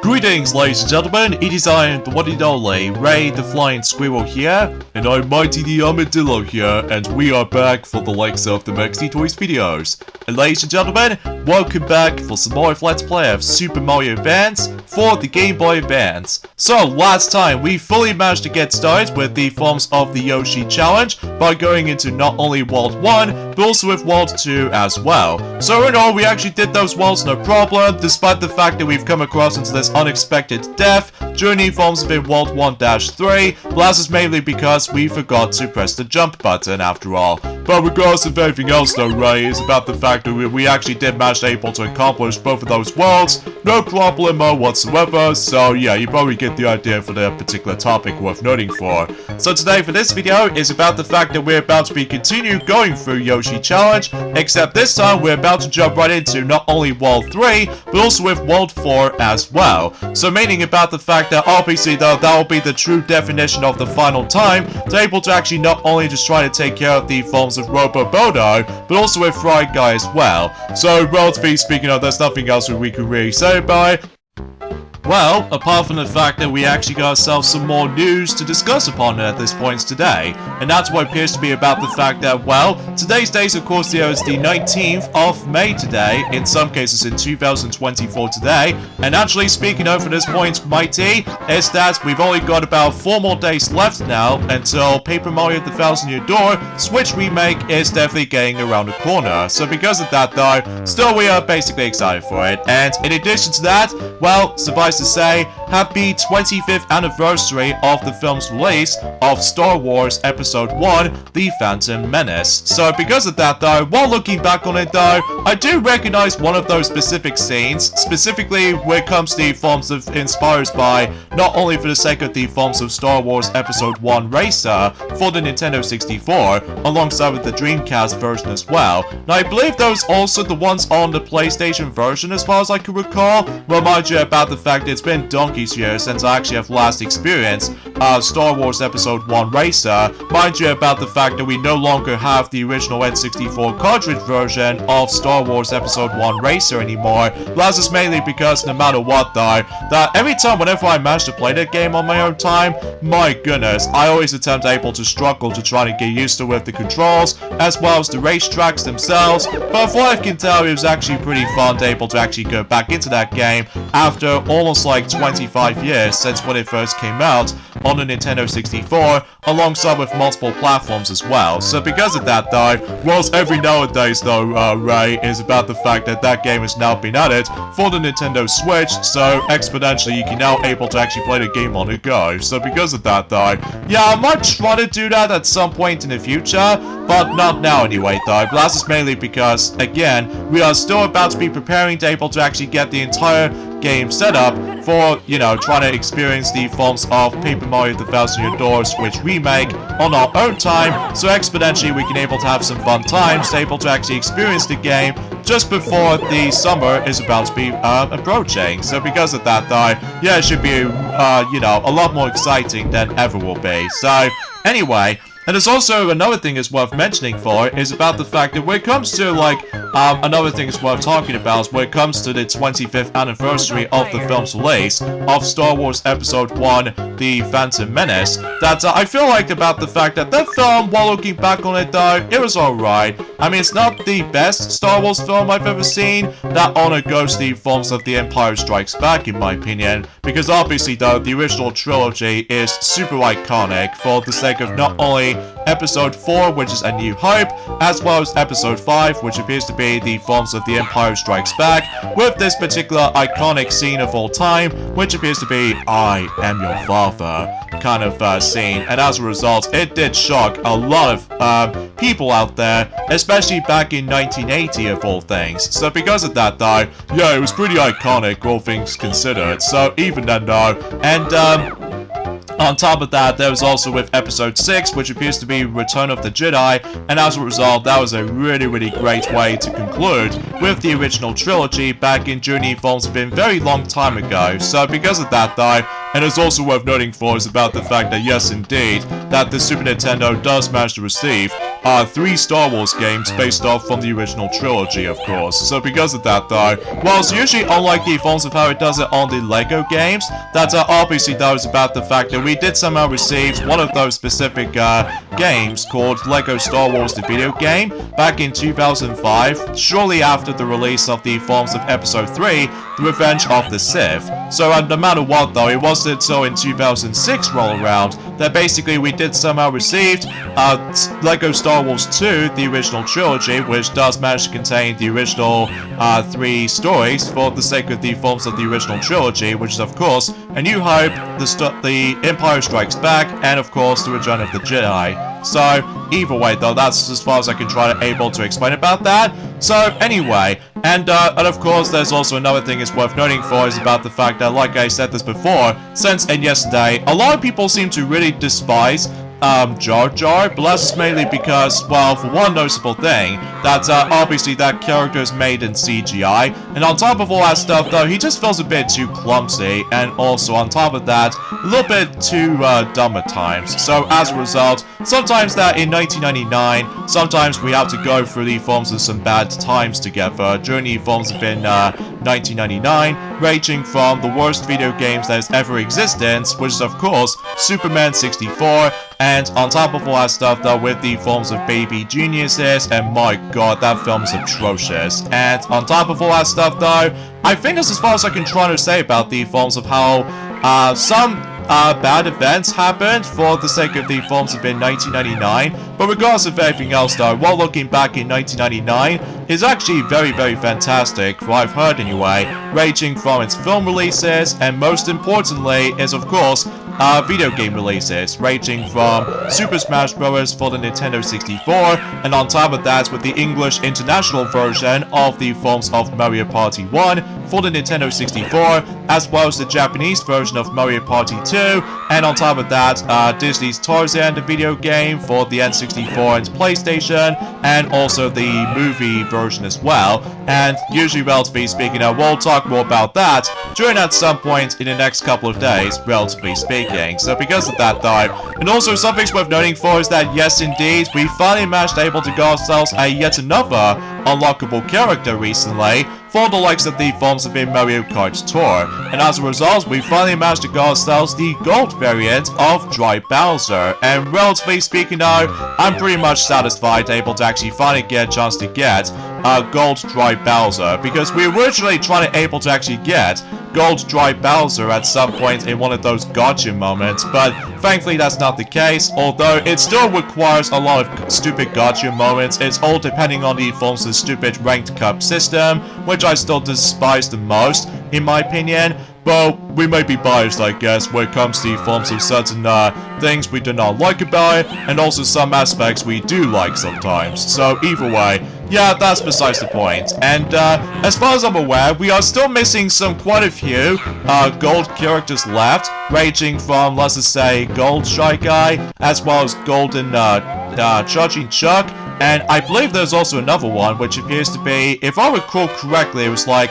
Greetings, ladies and gentlemen, it is I am the one and only Ray the Flying Squirrel here, and I'm Mighty the Armadillo here, and we are back for the likes of the Maxi Toys videos. And ladies and gentlemen, welcome back for some more Let's Play of Super Mario Advance for the Game Boy Advance. So, last time we fully managed to get started with the forms of the Yoshi challenge by going into not only World 1, but also with World 2 as well. So in all, we actually did those worlds no problem, despite the fact that we've come across into this unexpected death during the forms of in World 1-3, but that is mainly because we forgot to press the jump button after all. But regardless of anything else though, Ray, is about the fact that we actually did manage to able to accomplish both of those worlds, no problemo whatsoever, so yeah, you probably get the idea for the particular topic worth noting for. So today for this video is about the fact that we're about to be continue going through Yoshi Challenge, except this time we're about to jump right into not only World 3, but also with World 4 as well. So meaning about the fact that obviously though, that will be the true definition of the final time, to able to actually not only just try to take care of the forms of Robo Bodo, but also with Fry Guy as well. So relatively speaking, there's nothing else that we could really say about it. Well, apart from the fact that we actually got ourselves some more news to discuss upon at this point today, and that's what appears to be about the fact that, well, today's date of course is the 19th of May today, in some cases in 2024 today, and actually speaking over this point, Mighty, is that we've only got about 4 more days left now until Paper Mario the Thousand Year Door Switch Remake is definitely getting around the corner. So because of that though, still we are basically excited for it, and in addition to that, well, suffice to say, happy 25th anniversary of the film's release of Star Wars Episode 1, The Phantom Menace. So because of that though, while looking back on it though, I do recognize one of those specific scenes, specifically when it comes to the forms of inspired by, not only for the sake of the forms of Star Wars Episode 1 Racer for the Nintendo 64, alongside with the Dreamcast version as well. Now I believe those also the ones on the PlayStation version as far as I can recall. Remind you about the fact it's been donkey's years since I actually have last experienced Star Wars Episode 1 Racer. Mind you about the fact that we no longer have the original N64 cartridge version of Star Wars Episode 1 Racer anymore. That's just mainly because no matter what though, that every time whenever I manage to play that game on my own time, my goodness, I always attempt able to struggle to try to get used to with the controls, as well as the racetracks themselves, but from what I can tell, it was actually pretty fun to able to actually go back into that game after almost like 25 years since when it first came out on the Nintendo 64, alongside with multiple platforms as well. So because of that though, whilst every nowadays though, Ray, is about the fact that that game has now been added for the Nintendo Switch, so exponentially you can now able to actually play the game on the go. So because of that though, yeah, I might try to do that at some point in the future, but not now anyway though. But that's just mainly because, again, we are still about to be preparing to able to actually get the entire game set up for, trying to experience the forms of Paper Mario the Thousand Year Door Switch Remake on our own time, so exponentially we can able to have some fun times, able to actually experience the game just before the summer is about to be approaching. So because of that though, yeah, it should be, a lot more exciting than ever will be. So anyway, and there's also another thing is worth mentioning for is about the fact that when it comes to another thing is worth talking about is when it comes to the 25th anniversary of the film's release of Star Wars Episode 1, The Phantom Menace, that I feel like about the fact that that film, while looking back on it though, it was alright. I mean, it's not the best Star Wars film I've ever seen. That honor goes to the forms of The Empire Strikes Back in my opinion, because obviously though, the original trilogy is super iconic for the sake of not only Episode 4, which is A New Hope, as well as Episode 5, which appears to be the forms of The Empire Strikes Back, with this particular iconic scene of all time, which appears to be I am your father kind of scene, and as a result, it did shock a lot of people out there, especially back in 1980 of all things. So because of that though, yeah, it was pretty iconic, all things considered. So even then though, and on top of that, there was also with Episode 6, which appears to be Return of the Jedi, and as a result, that was a really great way to conclude with the original trilogy back in Journey Films been very long time ago. So because of that though, And it's also worth noting for is about the fact that yes indeed, that the Super Nintendo does manage to receive 3 Star Wars games based off from the original trilogy, of course. So because of that though, well, it's usually unlike the forms of how it does it on the LEGO games, that obviously that was about the fact that we did somehow receive one of those specific games called LEGO Star Wars the video game back in 2005, shortly after the release of the forms of Episode 3, The Revenge of the Sith. So no matter what though, it wasn't until in 2006 roll around that basically we did somehow receive LEGO Star Wars 2, the original trilogy, which does manage to contain the original 3 stories for the sake of the forms of the original trilogy, which is of course A New Hope, the Empire Strikes Back, and of course The Return of the Jedi. So either way though, that's as far as I can try to able to explain about that. So anyway, and of course there's also another thing it's worth noting for is about the fact that, like I said this before, since and yesterday, a lot of people seem to really despise Jar Jar, but that's mainly because, well, for one noticeable thing, that obviously that character is made in CGI, and on top of all that stuff though, he just feels a bit too clumsy, and also on top of that, a little bit too dumb at times. So as a result, sometimes that in 1999, sometimes we have to go through the forms of some bad times together during the forms of in 1999, ranging from the worst video games that has ever existed, which is of course Superman 64, and on top of all that stuff though, with the forms of Baby Geniuses, and my god, that film is atrocious. And on top of all that stuff though, I think that's as far as I can try to say about the forms of how some bad events happened for the sake of the forms of in 1999, but regardless of everything else though, while looking back in 1999 is actually very fantastic, what I've heard anyway, ranging from its film releases, and most importantly is of course video game releases, ranging from Super Smash Bros. For the Nintendo 64, and on top of that with the English international version of the forms of Mario Party 1 for the Nintendo 64, as well as the Japanese version of Mario Party 2, and on top of that, Disney's Tarzan the video game for the N64 and PlayStation, and also the movie version as well. And usually, relatively speaking, we'll talk more about that during at some point in the next couple of days, relatively speaking. So because of that though, and also something worth noting for is that yes indeed, we finally managed able to get ourselves a yet another unlockable character recently for the likes of the forms of in Mario Kart Tour, and as a result we finally managed to get ourselves the gold variant of Dry Bowser, and relatively speaking now, I'm pretty much satisfied able to actually finally get a chance to get gold Dry Bowser, because we were originally trying to able to actually get gold Dry Bowser at some point in one of those gotcha moments, but thankfully that's not the case, although it still requires a lot of stupid gotcha moments. It's all depending on the forms of the stupid ranked cup system, which I still despise the most, in my opinion. But we may be biased, I guess, when it comes to the forms of certain things we do not like about it, and also some aspects we do like sometimes. So either way, yeah, that's besides the point. And as far as I'm aware, we are still missing quite a few gold characters left, ranging from, let's just say, Gold Shy Guy, as well as Golden Charging Chuck, and I believe there's also another one, which appears to be, if I recall correctly, it was like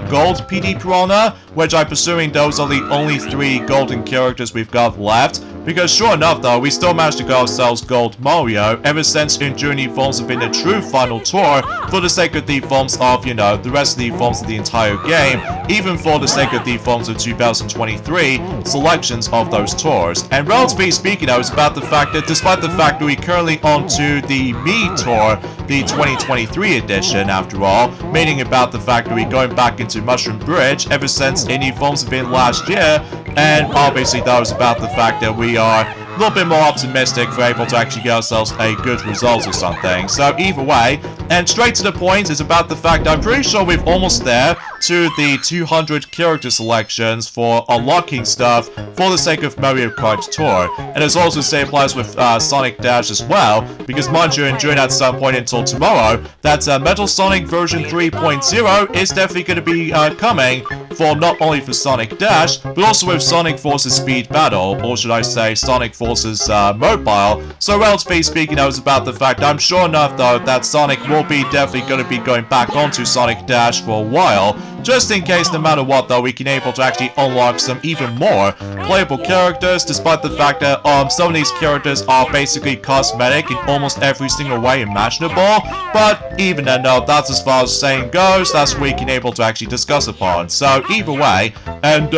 Gold PD Piranha, which I'm presuming those are the only 3 golden characters we've got left, because sure enough though, we still managed to get ourselves Gold Mario ever since during the forms of in the true final tour, for the sake of the forms of, you know, the rest of the forms of the entire game, even for the sake of the forms of 2023 selections of those tours. And relatively speaking, I was about the fact that despite the fact that we currently onto the Me Tour, the 2023 edition after all, meaning about the fact that we're going back into Mushroom Bridge ever since any forms of it last year, and obviously that was about the fact that we are a little bit more optimistic for able to actually get ourselves a good result or something. So either way, and straight to the point, is about the fact I'm pretty sure we're almost there to the 200 character selections for unlocking stuff for the sake of Mario Kart Tour. And it's also the same applies with Sonic Dash as well, because mind you, enjoying at some point until tomorrow, that Metal Sonic version 3.0 is definitely going to be coming for not only for Sonic Dash, but also with Sonic Forces Speed Battle, or should I say Sonic Forces Mobile. So relatively speaking, I was about the fact I'm sure enough though that Sonic will be definitely going to be going back onto Sonic Dash for a while, just in case no matter what though, we can able to actually unlock some even more playable characters, despite the fact that some of these characters are basically cosmetic in almost every single way imaginable. But even then though, that's as far as saying goes, that's what we can able to actually discuss upon. So either way, and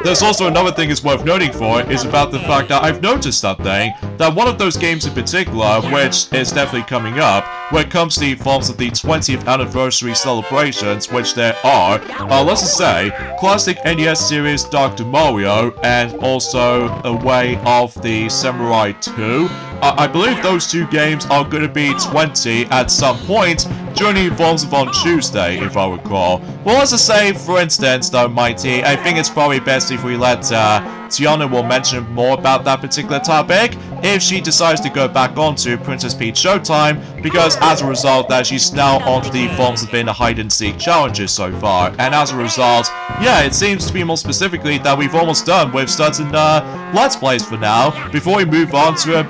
there's also another thing is worth noting for is about the fact that I've noticed something, that one of those games in particular, which is definitely coming up, when it comes to the forms of the 20th anniversary celebrations, which there are, let's just say, classic NES series Dr. Mario, and also A Way of the Samurai 2. I believe those two games are going to be 20 at some point during the forms of on Tuesday, if I recall. Well, let's just say, for instance, though, Mighty, I think it's probably best if we let Tiana will mention more about that particular topic if she decides to go back onto Princess Peach Showtime, because as a result that she's now onto the forms of being the hide and seek challenges so far, and as a result, yeah, it seems to be more specifically that we've almost done with certain Let's Plays for now, before we move on to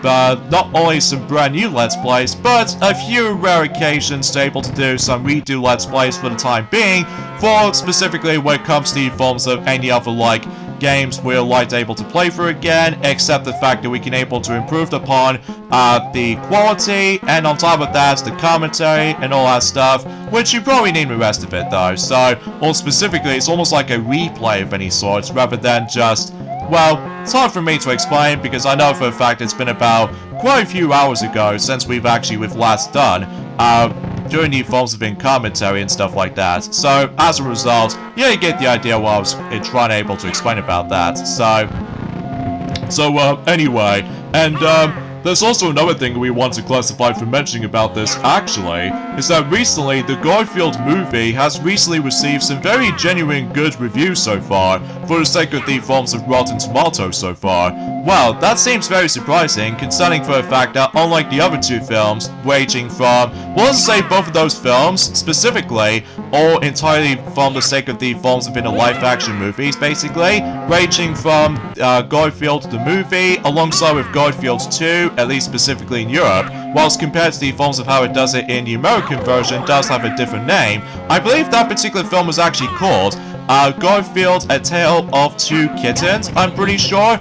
not only some brand new Let's Plays, but a few rare occasions to able to do some redo Let's Plays for the time being, for specifically when it comes to the forms of any other like games we're like able to play through again, except the fact that we can able to improve upon the quality, and on top of that, the commentary and all that stuff, which you probably need the rest of it though. So, more specifically, it's almost like a replay of any sort, rather than just, well, it's hard for me to explain because I know for a fact it's been about quite a few hours ago since we've last done during the forms of in commentary and stuff like that. So, as a result, yeah, you get the idea what I was trying to able to explain about that. So anyway, and there's also another thing we want to classify for mentioning about this, actually, is that recently the Garfield movie has recently received some very genuine good reviews so far, for the sake of the forms of Rotten Tomatoes so far. Well, that seems very surprising, concerning for a fact that unlike the other two films, ranging from, well, let's say both of those films, specifically, all entirely from the sake of the forms of in the live-action movies, basically, ranging from Garfield the movie, alongside with Garfield 2, at least specifically in Europe, whilst compared to the forms of how it does it in the American version does have a different name. I believe that particular film was actually called Garfield, A Tale of Two Kittens, I'm pretty sure.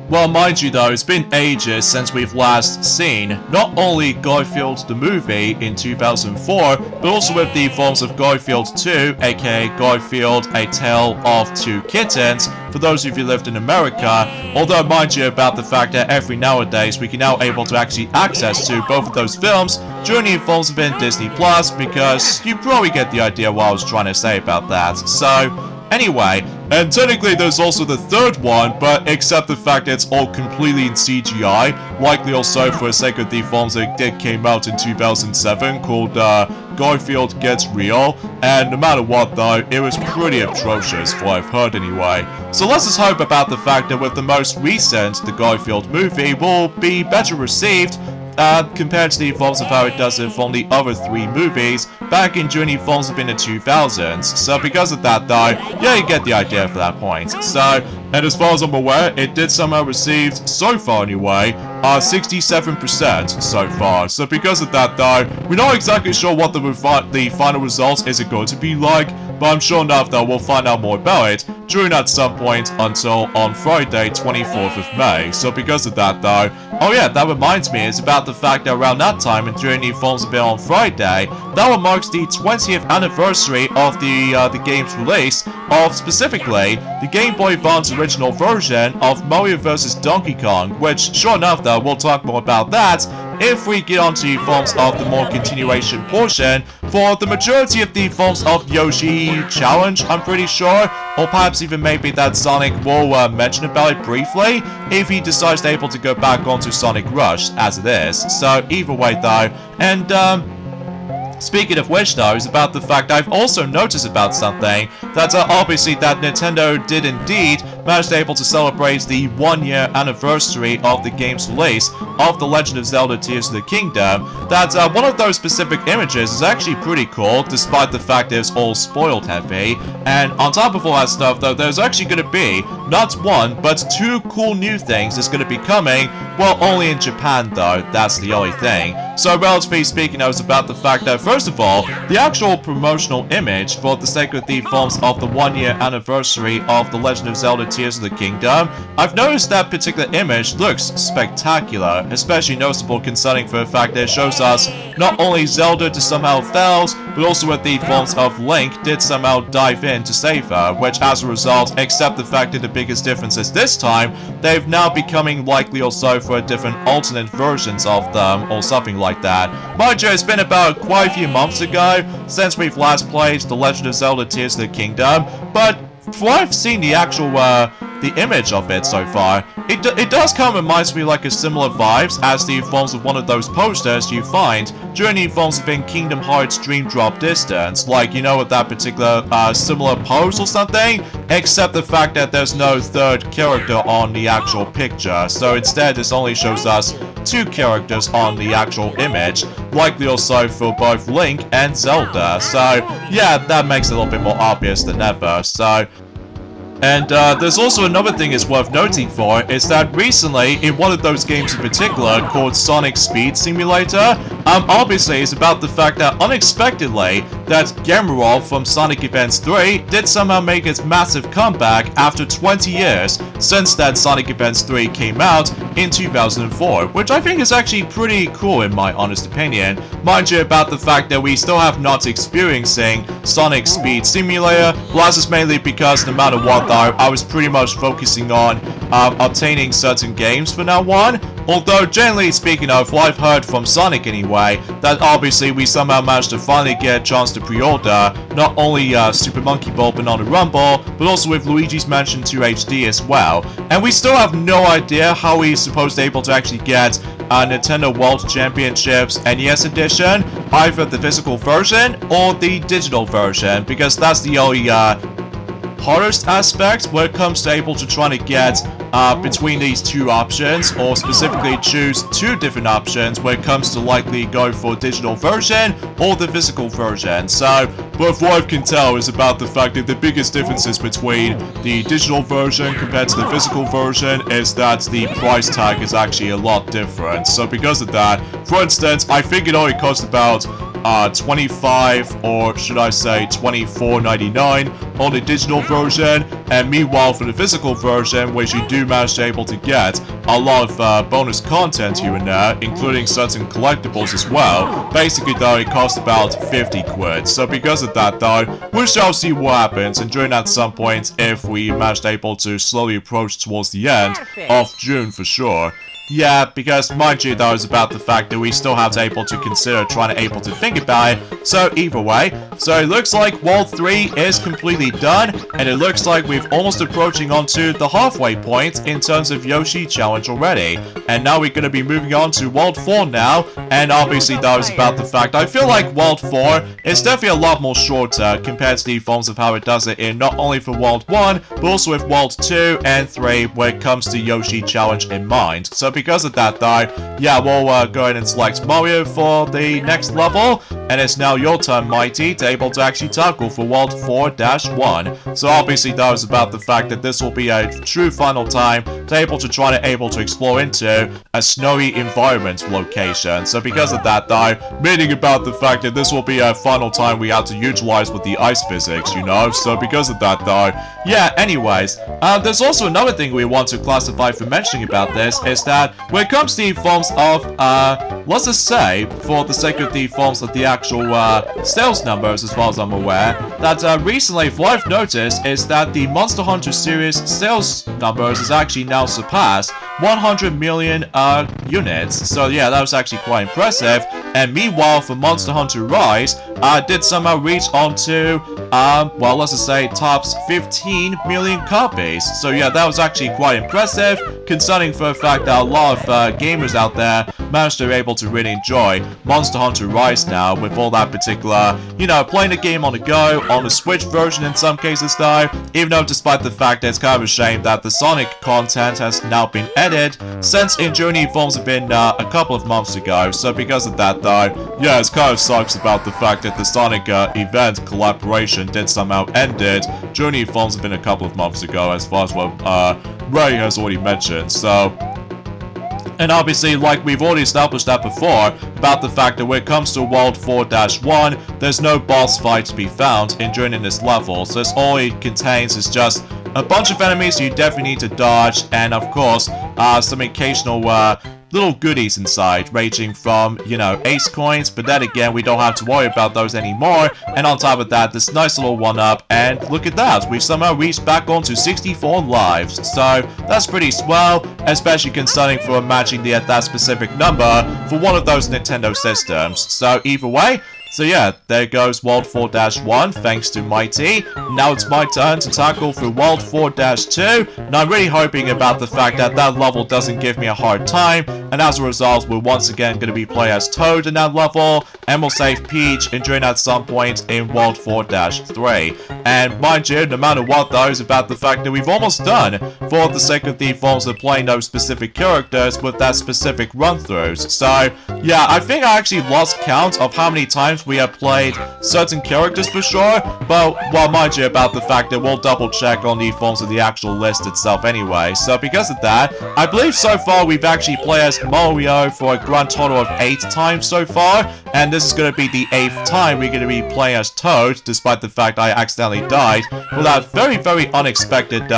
Well, mind you though, it's been ages since we've last seen not only Garfield the movie in 2004, but also with the forms of Garfield 2, aka Garfield A Tale of Two Kittens, for those of you who lived in America, although mind you about the fact that every nowadays we can now able to actually access to both of those films during the forms of in Disney Plus, because you probably get the idea what I was trying to say about that. So, anyway, and technically there's also the third one, but except the fact that it's all completely in CGI, likely also for the sake of the films that came out in 2007, called Garfield Gets Real, and no matter what though, it was pretty atrocious, what I've heard anyway. So let's just hope about the fact that with the most recent, the Garfield movie, will be better received, compared to the forms of how it does it from the other three movies back in during the forms of in the 2000s. So because of that though, yeah, you get the idea for that point. So, and as far as I'm aware, it did somehow receive, so far anyway, 67% so far. So because of that though, we're not exactly sure what the final result is going to be like, but I'm sure enough that we'll find out more about it during at some point until on Friday, 24th of May. So because of that though, oh yeah, that reminds me, it's about the fact that around that time and during the forms of it on Friday, that one marks the 20th anniversary of the game's release of specifically the Game Boy Advance original version of Mario vs. Donkey Kong, which sure enough though, we'll talk more about that if we get onto the forms of the more continuation portion for the majority of the forms of Yoshi challenge, I'm pretty sure, or perhaps even maybe that Sonic will mention about it briefly if he decides to able to go back onto Sonic Rush as it is. So either way though, and speaking of which though, is about the fact I've also noticed about something, that obviously that Nintendo did indeed manage to able to celebrate the 1-year anniversary of the game's release of The Legend of Zelda Tears of the Kingdom, that one of those specific images is actually pretty cool, despite the fact that it's all spoiled heavy, and on top of all that stuff though, there's actually going to be not one, but two cool new things is going to be coming. Well, only in Japan though, that's the only thing. So relatively speaking, I was about the fact that first of all, the actual promotional image for the Sacred Thief films of the 1-year anniversary of The Legend of Zelda Tears of the Kingdom, I've noticed that particular image looks spectacular, especially noticeable concerning for the fact that it shows us not only Zelda to somehow fails, but also with the forms of Link did somehow dive in to save her, which as a result, except the fact that the biggest difference is this time, they've now becoming likely also for different alternate versions of them, or something like that. Mind you, it's been about quite a few months ago since we've last played The Legend of Zelda Tears of the Kingdom, but from what I've seen the actual, the image of it so far, it does kind of reminds me like a similar vibes as the forms of one of those posters you find during the forms within Kingdom Hearts Dream Drop Distance, like, you know, with that particular, similar pose or something, except the fact that there's no third character on the actual picture, so instead this only shows us two characters on the actual image, likely also for both Link and Zelda, so yeah, that makes it a little bit more obvious than ever, so... And there's also another thing is worth noting for, is that recently, in one of those games in particular, called Sonic Speed Simulator, obviously it's about the fact that unexpectedly, that Gamera from Sonic Advance 3 did somehow make its massive comeback after 20 years since that Sonic Advance 3 came out in 2004, which I think is actually pretty cool in my honest opinion. Mind you about the fact that we still have not experiencing Sonic Speed Simulator, well that's just mainly because no matter what, I was pretty much focusing on obtaining certain games from now on. Although, generally speaking of what I've heard from Sonic anyway, that obviously we somehow managed to finally get a chance to pre-order not only Super Monkey Ball Banana Rumble, but also with Luigi's Mansion 2 HD as well. And we still have no idea how we're supposed to able to actually get Nintendo World Championships NES Edition, either the physical version or the digital version, because that's the only hardest aspect when it comes to able to trying to get between these two options, or specifically choose two different options when it comes to likely go for digital version or the physical version. So, but what I can tell is about the fact that the biggest differences between the digital version compared to the physical version is that the price tag is actually a lot different. So because of that, for instance, I think it only cost about $25 or should I say $24.99 on the digital version, and meanwhile for the physical version, which you do manage to able to get a lot of bonus content here and there, including certain collectibles as well. Basically though, it costs about 50 quid. So because of that though, we shall see what happens, and during at some point if we manage to able to slowly approach towards the end of June for sure. Yeah, because mind you though, is about the fact that we still have to able to consider trying to able to think about it. So either way, so it looks like World 3 is completely done, and it looks like we've almost approaching onto the halfway point in terms of Yoshi Challenge already. And now we're going to be moving on to World 4 now, and obviously that is about the fact I feel like World 4 is definitely a lot more shorter compared to the forms of how it does it in not only for World 1, but also with World 2 and 3 when it comes to Yoshi Challenge in mind. So because of that though, yeah, we'll go ahead and select Mario for the next level, and it's now your turn, Mighty, to able to actually tackle for World 4-1. So obviously that was about the fact that this will be a true final time to able to explore into a snowy environment location. So because of that though, meaning about the fact that this will be a final time we have to utilize with the ice physics, you know. So because of that though, yeah, anyways, there's also another thing we want to classify for mentioning about this, is that when it comes to the forms of, let's just say, for the sake of the forms of the actual sales numbers, as far as I'm aware, that recently, what I've noticed is that the Monster Hunter series sales numbers has actually now surpassed 100 million units. So yeah, that was actually quite impressive. And meanwhile, for Monster Hunter Rise, did somehow reach onto, well, let's just say, tops 15 million copies. So yeah, that was actually quite impressive, concerning for the fact that a lot of gamers out there managed to be able to really enjoy Monster Hunter Rise now, with with all that particular, playing the game on the go, on the Switch version in some cases though, even though despite the fact that it's kind of a shame that the Sonic content has now been added, since Journey Forms have been a couple of months ago, so because of that though, yeah, it kind of sucks about the fact that the Sonic event collaboration did somehow ended. Journey Forms have been a couple of months ago as far as what Ray has already mentioned, so... And obviously, like we've already established that before, about the fact that when it comes to World 4-1, there's no boss fight to be found during this level, so all it contains is just a bunch of enemies you definitely need to dodge, and of course, some occasional little goodies inside, ranging from, ace coins, but then again, we don't have to worry about those anymore, and on top of that, this nice little one-up, and look at that, we've somehow reached back onto 64 lives, so that's pretty swell, especially concerning for matching that specific number for one of those Nintendo systems, so either way, so yeah, there goes World 4-1, thanks to Mighty. Now it's my turn to tackle through World 4-2, and I'm really hoping about the fact that that level doesn't give me a hard time, and as a result, we're once again going to be playing as Toad in that level, and we'll save Peach and join at some point in World 4-3. And mind you, no matter what though, is about the fact that we've almost done, for the sake of the forms of playing those specific characters with that specific run-throughs. So, yeah, I think I actually lost count of how many times we have played certain characters for sure, but well, mind you about the fact that we'll double check on the forms of the actual list itself anyway. So because of that, I believe so far we've actually played as Mario for a grand total of 8 times so far, and this is going to be the 8th time we're going to be playing as Toad, despite the fact I accidentally died with that very, very unexpected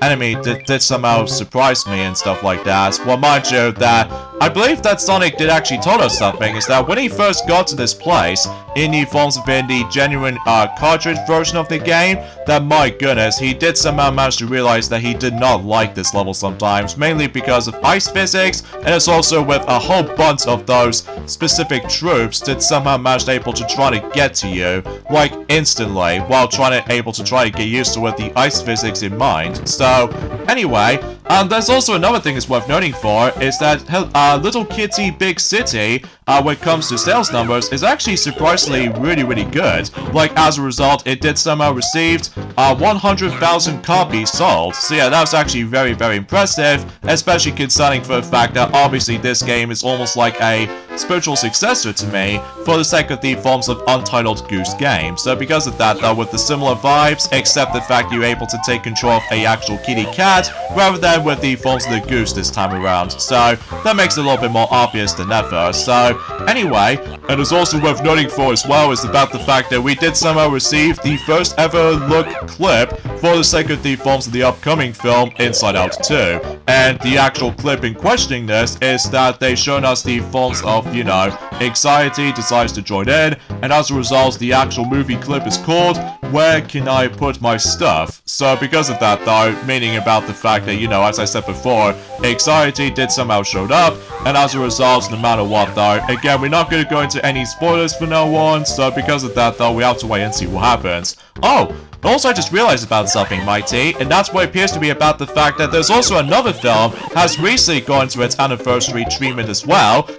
enemy that did somehow surprise me and stuff like that. Well, mind you that I believe that Sonic did actually tell us something, is that when he first got to this place, in the forms of the genuine cartridge version of the game, that my goodness, he did somehow manage to realize that he did not like this level sometimes, mainly because of ice physics, and it's also with a whole bunch of those specific troops that somehow managed able to try to get to you, like instantly, while trying to get used to with the ice physics in mind. So, anyway, there's also another thing that's worth noting for, is that Little Kitty Big City, when it comes to sales numbers, is actually surprisingly really, really good. Like, as a result, it did somehow received 100,000 copies sold. So yeah, that was actually very, very impressive, especially concerning for the fact that obviously this game is almost like a spiritual successor to me, for the sake of the forms of Untitled Goose Game. So because of that though, with the similar vibes, except the fact you're able to take control of a actual kitty cat, rather than with the forms of the goose this time around. So that makes it a little bit more obvious than ever. So anyway, and it's also worth noting for as well is about the fact that we did somehow receive the first ever look clip for the sake of the forms of the upcoming film Inside Out 2. And the actual clip in questioning this is that they've shown us the forms of, Anxiety decides to join in, and as a result, the actual movie clip is called Where Can I Put My Stuff? So because of that though, meaning about the fact that, as I said before, Anxiety did somehow showed up, and as a result, no matter what though, again, we're not going to go into any spoilers for now on, so because of that though, we have to wait and see what happens. Oh! Also, I just realized about something, Mighty, and that's what appears to be about the fact that there's also another film has recently gone to its anniversary treatment as well.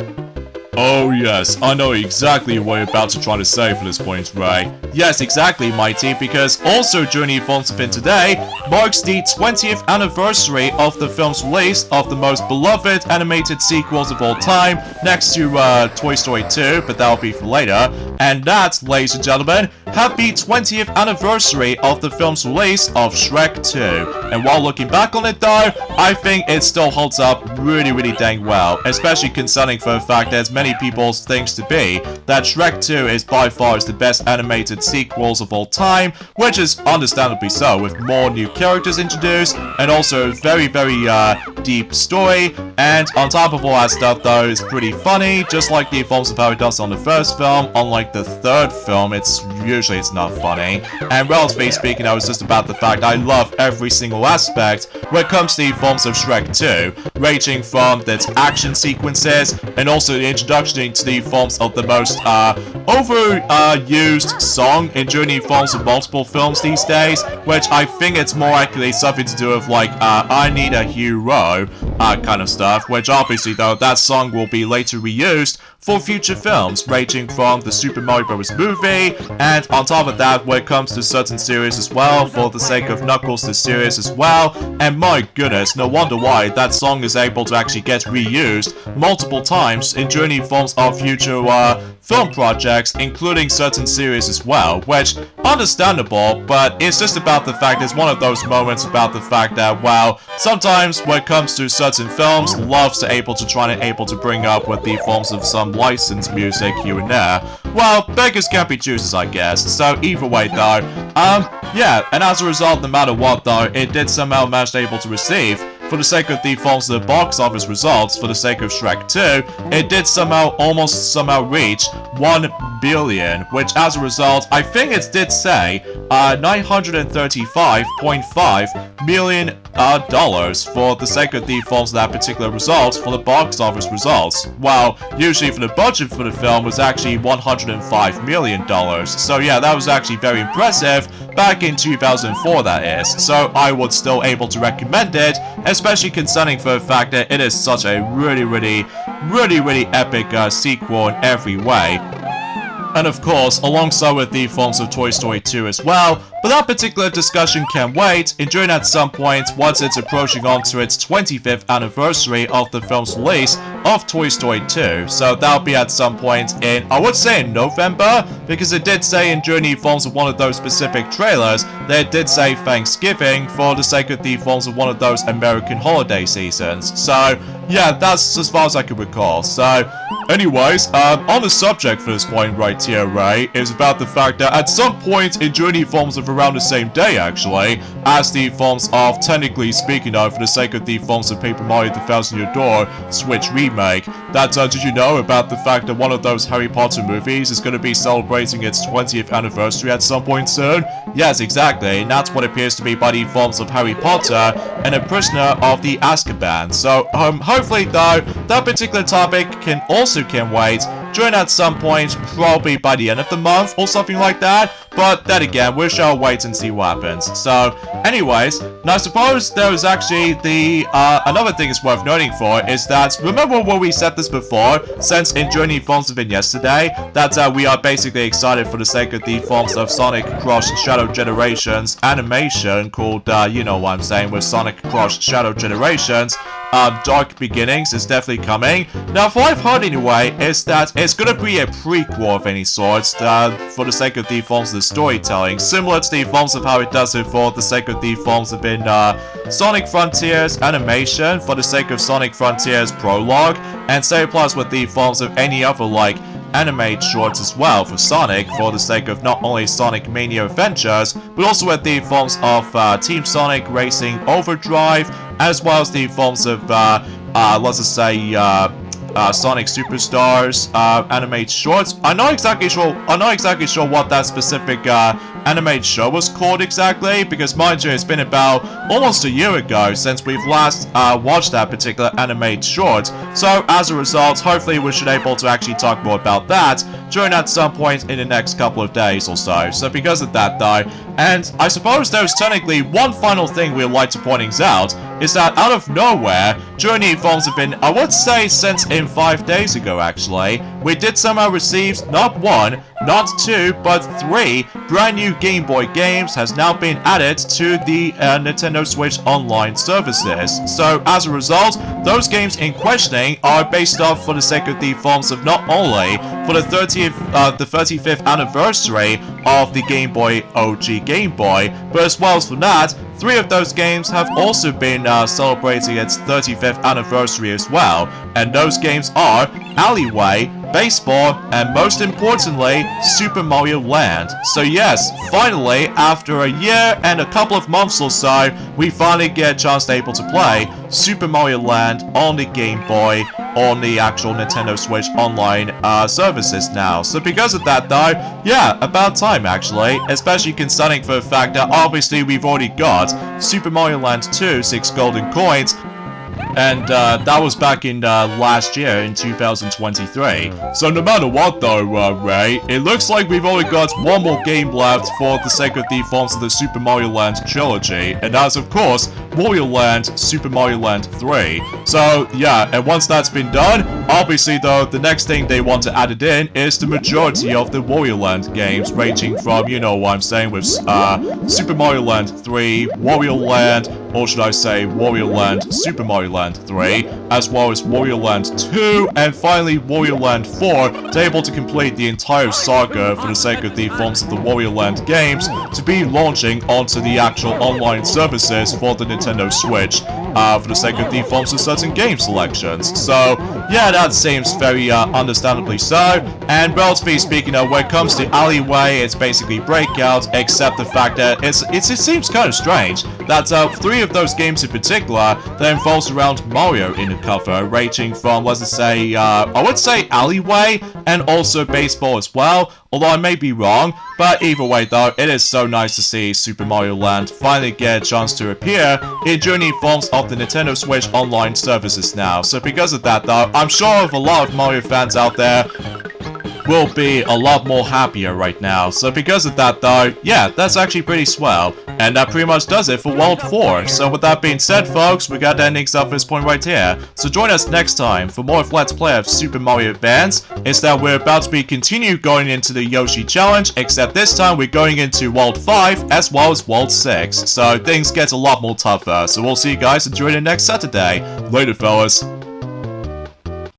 Oh yes, I know exactly what you're about to try to say for this point, Ray. Yes, exactly, Mighty, because also Journey Fonspin today marks the 20th anniversary of the film's release of the most beloved animated sequels of all time, next to Toy Story 2, but that'll be for later. And that, ladies and gentlemen, happy 20th anniversary of the film's release of Shrek 2. And while looking back on it though, I think it still holds up really, really dang well, especially concerning for the fact that as many people thinks to be that Shrek 2 is by far the best animated sequels of all time, which is understandably so, with more new characters introduced, and also very, very deep story, and on top of all that stuff though, it's pretty funny, just like the forms of how it does on the first film. Unlike the third film, it's usually it's not funny. And relatively speaking, I was just about the fact I love every single aspect when it comes to the films of Shrek 2, ranging from its action sequences and also the introduction to the forms of the most overused song in journey forms of multiple films these days, which I think it's more likely something to do with like I Need a Hero kind of stuff, which obviously though that song will be later reused for future films, ranging from the Super Mario Bros. Movie, and on top of that, when it comes to certain series as well, for the sake of Knuckles the series as well, and my goodness, no wonder why that song is able to actually get reused multiple times in journey forms of future film projects, including certain series as well, which, understandable, but it's just about the fact, it's one of those moments about the fact that, well, sometimes when it comes to certain films, loves to able to try and able to bring up with the forms of some licensed music here and there. Well, beggars can't be choosers, I guess. So either way though, yeah, and as a result, no matter what though, it did somehow manage to able to receive, for the sake of the forms of the box office results, for the sake of Shrek 2, it did almost somehow reach 1 billion, which as a result, I think it did say, $935.5 million for the sake of the forms of that particular result for the box office results. While usually for the budget for the film was actually $105 million. So yeah, that was actually very impressive back in 2004, that is. So I would still able to recommend it, especially concerning for the fact that it is such a really epic sequel in every way. And of course, alongside with the films of Toy Story 2 as well, but that particular discussion can wait, enduring at some point once it's approaching onto its 25th anniversary of the film's release of Toy Story 2. So that'll be at some point in, I would say in November, because it did say in journey forms of one of those specific trailers that it did say Thanksgiving for the sake of the forms of one of those American holiday seasons. So yeah, that's as far as I can recall. So anyways, on the subject for this point right here, Ray, is about the fact that at some point in journey forms of around the same day, actually, as the forms of, technically speaking of, for the sake of the forms of Paper Mario the Thousand Year Door Switch remake, that, did you know about the fact that one of those Harry Potter movies is going to be celebrating its 20th anniversary at some point soon? Yes, exactly, and that's what appears to be by the forms of Harry Potter and a Prisoner of the Azkaban. So, hopefully though, that particular topic can wait, join at some point, probably by the end of the month or something like that, but then again, we shall wait and see what happens. So, anyways, now I suppose there was actually the, another thing is worth noting for, is that, remember when we said this before, since in Journey Forms of it yesterday, that we are basically excited for the sake of the forms of Sonic Cross Shadow Generations animation called, you know what I'm saying, with Sonic Cross Shadow Generations, Dark Beginnings is definitely coming. Now, what I've heard anyway is that it's gonna be a prequel of any sorts, for the sake of the forms of the storytelling, similar to the forms of how it does it for the sake of the forms of in Sonic Frontiers animation, for the sake of Sonic Frontiers prologue, and say plus with the forms of any other like animated shorts as well for Sonic, for the sake of not only Sonic Mania Adventures, but also with the forms of Team Sonic Racing Overdrive, as well as the forms of, let's just say, Sonic Superstars animated shorts. I'm not exactly sure what that specific animated show was called exactly, because mind you, it's been about almost a year ago since we've last watched that particular animated short. So as a result, hopefully we should be able to actually talk more about that during at some point in the next couple of days or so. So because of that though, and I suppose there's technically one final thing we'd like to point out, is that out of nowhere, Journey Forms have been, I would say since in 5 days ago actually, we did somehow receive not 1, not 2, but 3 brand new Game Boy games has now been added to the Nintendo Switch Online services. So as a result, those games in questioning are based off for the sake of the forms of not only for the 35th anniversary of the Game Boy OG Game Boy, but as well as for that, 3 of those games have also been celebrating its 35th anniversary as well, and those games are Alleyway, baseball, and most importantly, Super Mario Land. So yes, finally, after a year and a couple of months or so, we finally get a chance to able to play Super Mario Land on the Game Boy, on the actual Nintendo Switch online services now. So because of that though, yeah, about time actually, especially considering for the fact that obviously we've already got Super Mario Land 2, 6 golden coins, and that was back in last year in 2023. So no matter what though, Ray, it looks like we've only got one more game left for the sake of the forms of the Super Mario Land trilogy, and that's of course Wario Land, Super Mario Land 3. So yeah, and once that's been done, obviously though, the next thing they want to add it in is the majority of the Wario Land games, ranging from, you know what I'm saying, with Super Mario Land 3, Wario Land, or should I say Wario Land, Super Mario Land 3, as well as Wario Land 2, and finally Wario Land 4, to able to complete the entire saga for the sake of the forms of the Wario Land games to be launching onto the actual online services for the Nintendo Switch, for the sake of the forms of certain game selections. So yeah, that seems very understandably so, and relatively speaking, when it comes to Alleyway, it's basically Breakout, except the fact that it seems kind of strange that 3 of those games in particular that involves around Mario in the cover, ranging from, let's just say, I would say Alleyway, and also Baseball as well, although I may be wrong, but either way though, it is so nice to see Super Mario Land finally get a chance to appear in journey forms of the Nintendo Switch online services now. So because of that though, I'm sure of a lot of Mario fans out there will be a lot more happier right now. So because of that though, yeah, that's actually pretty swell. And that pretty much does it for World 4. So with that being said folks, we got the endings up this point right here. So join us next time for more of Let's Play of Super Mario Advance. Instead, we're about to be continue going into the Yoshi Challenge, except this time we're going into World 5 as well as World 6. So things get a lot more tougher. So we'll see you guys and join you next Saturday. Later fellas.